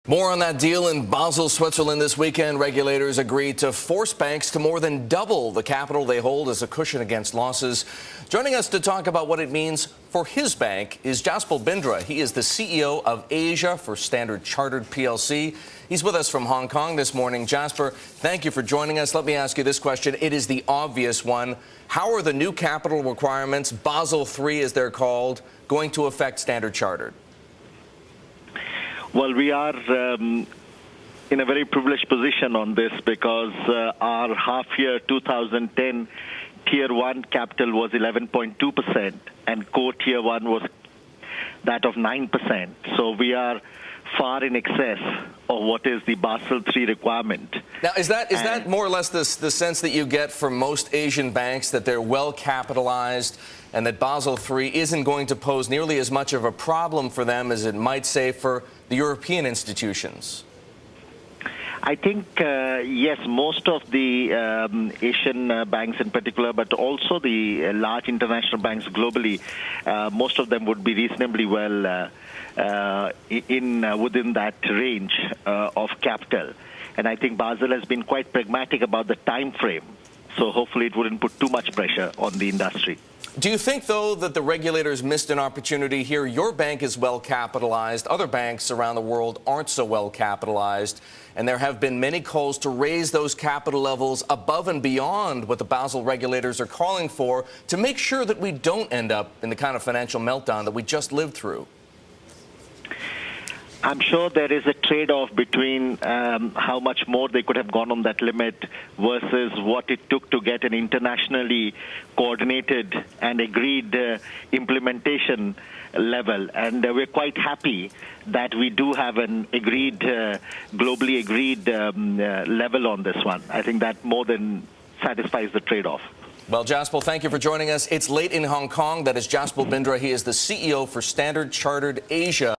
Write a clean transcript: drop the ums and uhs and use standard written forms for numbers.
More on that deal in Basel, Switzerland this weekend. Regulators agreed to force banks to more than double the capital they hold as a cushion against losses. Joining us to talk about what it means for his bank is Jaspal Bindra. He is the CEO of Asia for Standard Chartered Plc. He's with us from Hong Kong this morning. Jasper, thank you for joining us. Let me ask you this question. It is the obvious one. How are the new capital requirements, Basel III as they're called, going to affect Standard Chartered? Well, we are in a very privileged position on this because our half-year 2010 Tier 1 capital was 11.2% and core Tier 1 was that of 9%. So we are far in excess of what is the Basel III requirement. Now, is that more or less the sense that you get from most Asian banks, that they're well capitalized and that Basel III isn't going to pose nearly as much of a problem for them as it might, say, for the European institutions? I think, yes, most of the Asian banks in particular, but also the large international banks globally, most of them would be reasonably well within that range of capital. And I think Basel has been quite pragmatic about the time frame. So hopefully it wouldn't put too much pressure on the industry. Do you think, though, that the regulators missed an opportunity here? Your bank is well capitalized. Other banks around the world aren't so well capitalized. And there have been many calls to raise those capital levels above and beyond what the Basel regulators are calling for to make sure that we don't end up in the kind of financial meltdown that we just lived through. I'm sure there is a trade-off between how much more they could have gone on that limit versus what it took to get an internationally coordinated and agreed implementation level. And we're quite happy that we do have an agreed, globally agreed level on this one. I think that more than satisfies the trade-off. Well, Jaspal, thank you for joining us. It's late in Hong Kong. That is Jaspal Bindra. He is the CEO for Standard Chartered Asia.